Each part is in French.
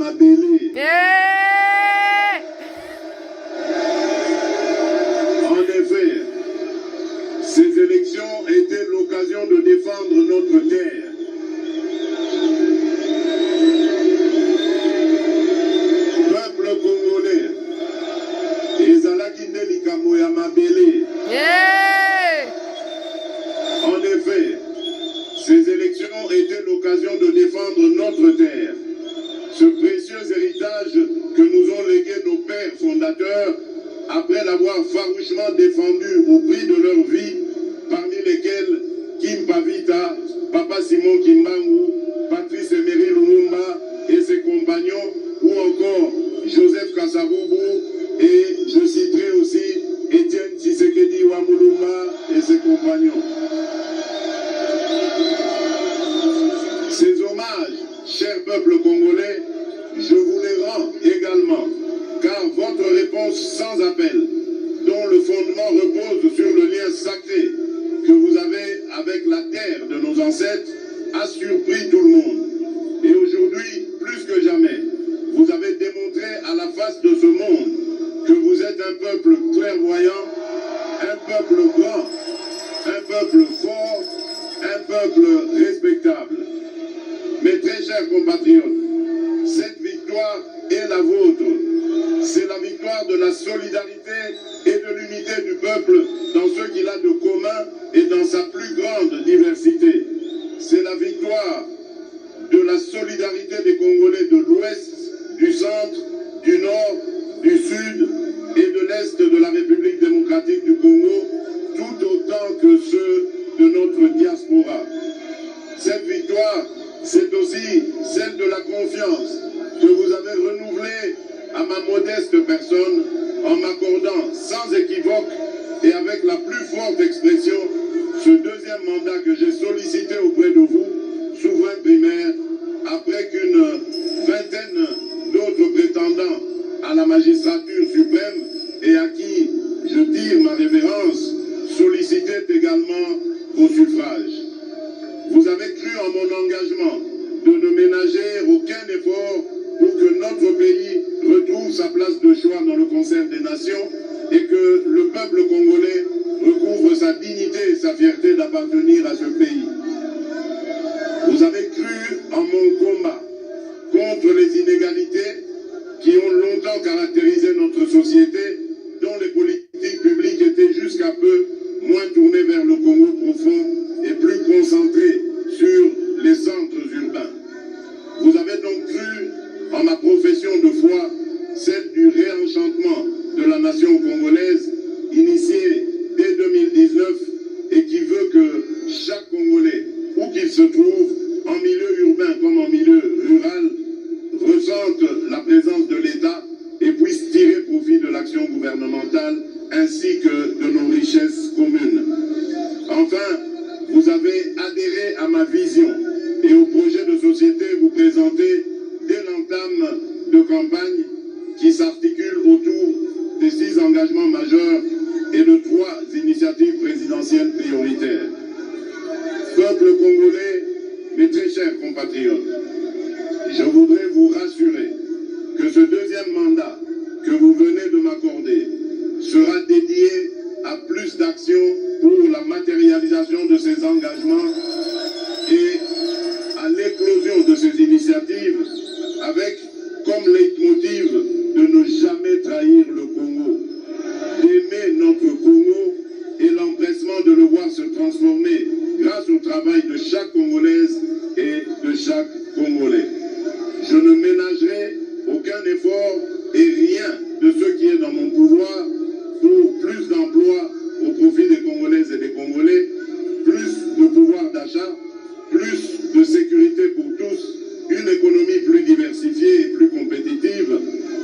Mabélé. En effet, ces élections étaient l'occasion de défendre notre terre. Peuple congolais, ezalaki nde likambo ya mabele. En effet, ces élections étaient l'occasion de défendre notre terre, ce précieux héritage que nous ont légué nos pères fondateurs après l'avoir farouchement défendu au prix de leur vie, parmi lesquels Kim Pavita, Papa Simon Kimbangu, Patrice Emery Lumumba et ses compagnons, ou encore Joseph Kasavubu, et je citerai aussi Étienne Tshisekedi Wamulumba et ses compagnons. Ces hommages, chers peuples congolais, je vous les rends également, car votre réponse sans appel, dont le fondement repose sur le lien sacré que vous avez avec la terre de nos ancêtres, a surpris tout le monde. Et aujourd'hui, plus que jamais, vous avez démontré à la face de ce monde que vous êtes un peuple clairvoyant, un peuple grand, un peuple fort, un peuple respectable. Mes très chers compatriotes, cette victoire est la vôtre. C'est la victoire de la solidarité et de l'unité du peuple dans ce qu'il a de commun et dans sa plus grande diversité. C'est la victoire de la solidarité des Congolais de l'Ouest, du Centre, du Nord, du Sud et de l'Est de la République démocratique du Congo, tout autant que ceux de notre diaspora. Cette victoire, c'est aussi celle de la confiance que vous avez renouvelée à ma modeste personne en m'accordant sans équivoque et avec la plus forte expression ce deuxième mandat que j'ai sollicité auprès de vous, souverain primaire, après qu'une vingtaine d'autres prétendants à la magistrature suprême et à qui je tire ma révérence sollicitait également vos suffrages. Vous avez cru en mon engagement de ne ménager aucun effort pour que notre pays retrouve sa place de choix dans le concert des nations et que le peuple congolais recouvre sa dignité et sa fierté d'appartenir à ce pays. Vous avez cru en mon combat contre les inégalités qui ont longtemps caractérisé notre société, dont les politiques publiques étaient jusqu'à peu moins tournées vers le Congo profond et plus concentrées sur les centres urbains. Vous avez donc cru en ma profession de foi, celle du réenchantement de la nation congolaise, initiée dès 2019 et qui veut que chaque Congolais, où qu'il se trouve, en milieu urbain comme en milieu rural, ressente la présence de l'État et puisse tirer profit de l'action gouvernementale ainsi que de nos richesses communes. Enfin, vous avez adhéré à ma vision et au projet de société vous présentez dès l'entame de campagne qui s'articule autour des 6 engagements majeurs et de 3 initiatives présidentielles prioritaires. Peuple congolais, mes très chers compatriotes, je voudrais vous rassurer que ce deuxième mandat que vous venez de m'accorder sera dédié à plus d'actions pour la matérialisation de ces engagements et à l'éclosion de ces initiatives avec comme leitmotiv de ne jamais trahir le Congo, d'aimer notre Congo et l'empressement de le voir se transformer grâce au travail de chaque Congolaise et de chaque Congolais. Je ne ménagerai aucun effort et rien de ce qui est dans mon pouvoir pour plus d'emplois au profit des Congolaises et des Congolais, plus de pouvoir d'achat, plus de sécurité pour tous, une économie plus diversifiée et plus compétitive,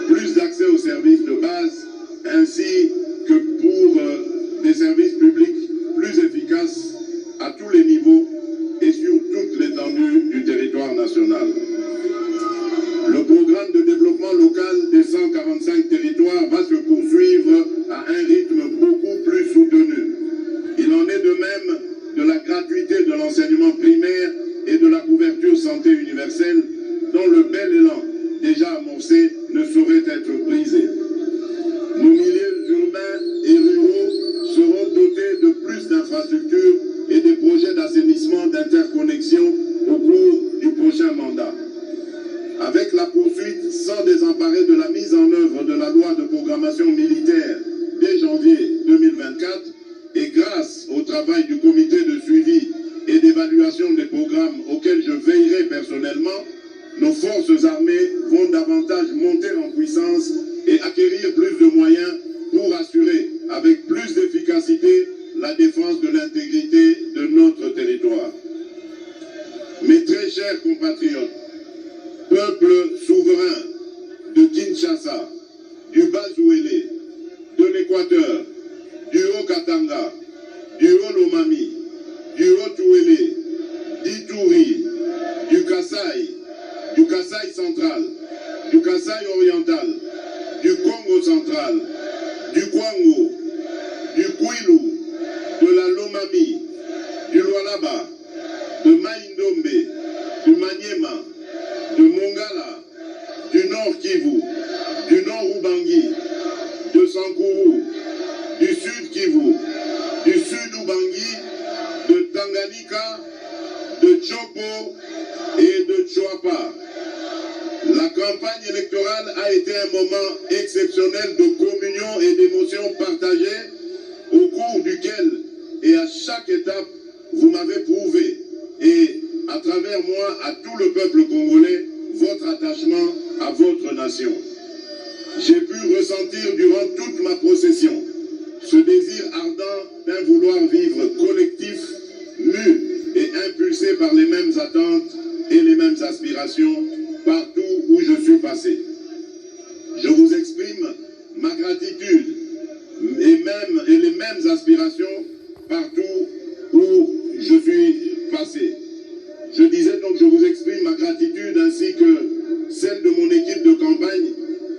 plus d'accès aux services de base, ainsi que pour des services publics plus efficaces à tous les niveaux et sur toute l'étendue du territoire national. Le programme de développement local des 145 territoires va se poursuivre à un rythme beaucoup plus soutenu. Il en est de même de la gratuité de l'enseignement primaire et de la couverture santé universelle, dont le bel élan déjà infrastructures et des projets d'assainissement d'interconnexion au cours du prochain mandat. Avec la poursuite sans désemparer de la mise en œuvre de la loi de programmation militaire dès janvier 2024 et grâce au travail du comité de suivi et d'évaluation des programmes auxquels je veillerai personnellement, nos forces armées vont davantage monter en puissance et acquérir plus de moyens pour assurer avec plus d'efficacité la défense de l'intégrité de notre territoire. Mes très chers compatriotes, peuple souverain de Kinshasa, du Bas-Ouélé, de l'Équateur, du Haut-Katanga, du Haut-Lomami, du Haut-Ouélé, d'Ituri, du Kasaï central, du Kasaï oriental, du Congo central, du Kwango, du Kwilu, de la Lomami, du Lualaba, de Maïndombe, du Maniema, de Mongala, du Nord Kivu, du Nord Ubangi, de Sankuru, du Sud Kivu, du Sud Ubangi, de Tanganyika, de Chopo et de Chouapa. La campagne électorale a été un moment exceptionnel de communion et d'émotions partagées au cours duquel et à chaque étape vous m'avez prouvé et à travers moi à tout le peuple congolais votre attachement à votre nation. J'ai pu ressentir durant toute ma procession ce désir ardent d'un vouloir vivre collectif, mu et impulsé par les mêmes attentes et les mêmes aspirations partout où je suis passé. Je vous exprime ma gratitude et les mêmes aspirations partout où je suis passé. Je disais donc, je vous exprime ma gratitude ainsi que celle de mon équipe de campagne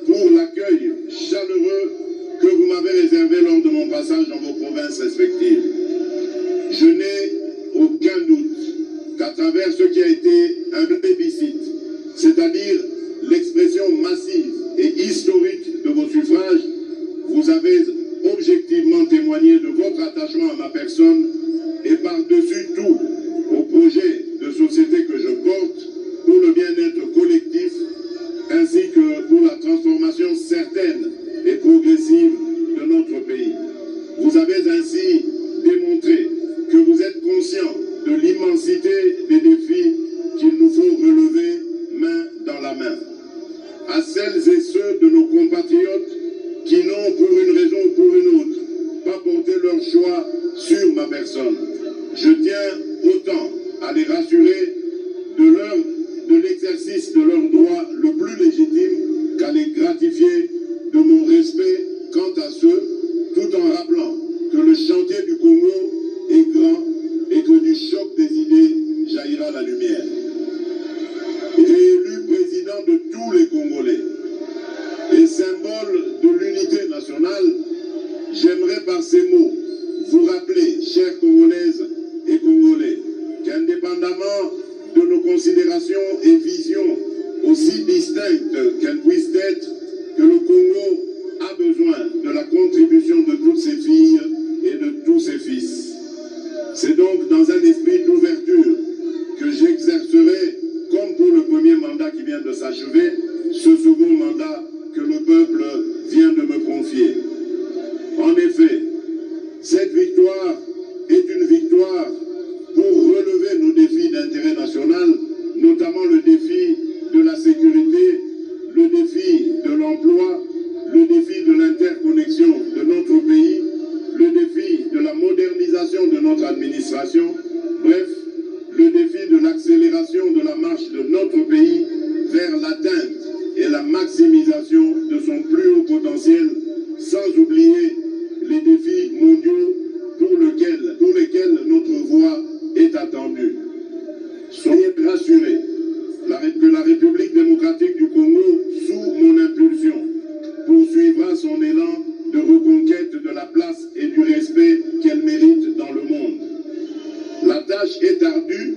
pour l'accueil chaleureux que vous m'avez réservé lors de mon passage dans vos provinces respectives. Je n'ai aucun doute qu'à travers ce qui a été un plébiscite, c'est-à-dire l'expression massive et historique de vos suffrages, vous avez objectivement témoigné de votre attachement à ma personne et par-dessus tout au projet de société que je porte pour le bien-être collectif ainsi que pour la transformation certaine et progressive de notre pays. Vous avez ainsi démontré que vous êtes conscient de l'immensité des défis qu'il nous faut relever main dans la main. À celles et ceux de nos compatriotes qui n'ont pour une raison ou pour une autre pas porté leur choix sur ma personne, je tiens autant à les rassurer de l'exercice de leur droit le plus légitime qu'à les gratifier de mon respect quant à ceux, tout en rappelant que le chantier du Congo est grand et que du choc des idées jaillira la lumière. Réélu président de tous les Congolais et symbole de l'unité nationale, j'aimerais par ces mots vous rappeler, chères Congolaises et Congolais, qu'indépendamment de nos considérations et visions aussi distinctes qu'elles puissent être, que le Congo a besoin de la contribution de toutes ses filles et de tous ses fils. C'est donc dans un esprit d'ouverture que j'exercerai, comme pour le premier mandat qui vient de s'achever, ce second mandat que le peuple vient de me confier. En effet, cette victoire est une victoire pour relever nos défis d'intérêt national, notamment le défi de la sécurité, le défi de l'emploi, le défi de l'interconnexion de notre pays, le défi de la modernisation de notre administration, bref, le défi de l'accélération de la marche de notre pays vers l'atteinte et la maximisation de son plus haut potentiel, sans oublier les défis mondiaux pour lesquels notre voix est attendue. Soyez rassurés que la République démocratique du Congo, sous mon impulsion, poursuivra son élan de reconquête de la place et du respect qu'elle mérite dans le monde. La tâche est ardue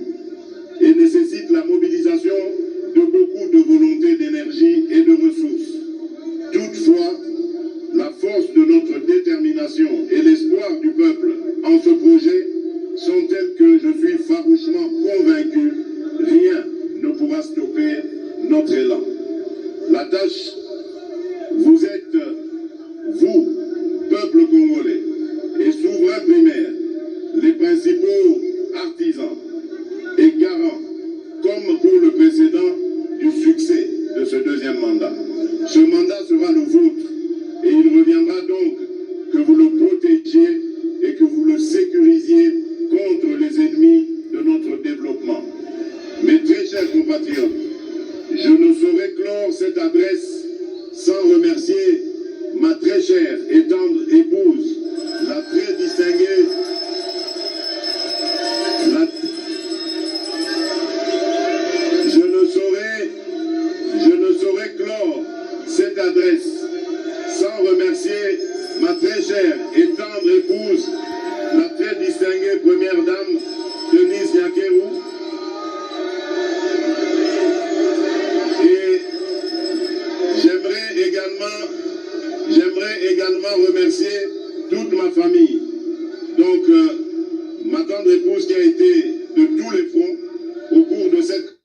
et nécessite la mobilisation de beaucoup de volonté, d'énergie et de ressources. Toutefois, la force de notre détermination et l'espoir du peuple en ce projet notre élan. La tâche, vous êtes, vous, peuple congolais, et souverain primaire, les principaux artisans et garants, comme pour le précédent, du succès de ce deuxième mandat. Ce mandat sera le vôtre et il reviendra donc que vous le protégiez et que vous le sécurisiez contre les ennemis de notre développement. Mes très chers compatriotes, je ne saurais clore cette adresse sans remercier ma très chère et tendre épouse, la très distinguée, je ne saurais clore cette adresse sans remercier ma très chère et tendre épouse, la très distinguée première dame, Denise Nyakeru, et j'aimerais également remercier toute ma famille. Donc, ma tendre épouse qui a été de tous les fronts au cours de cette...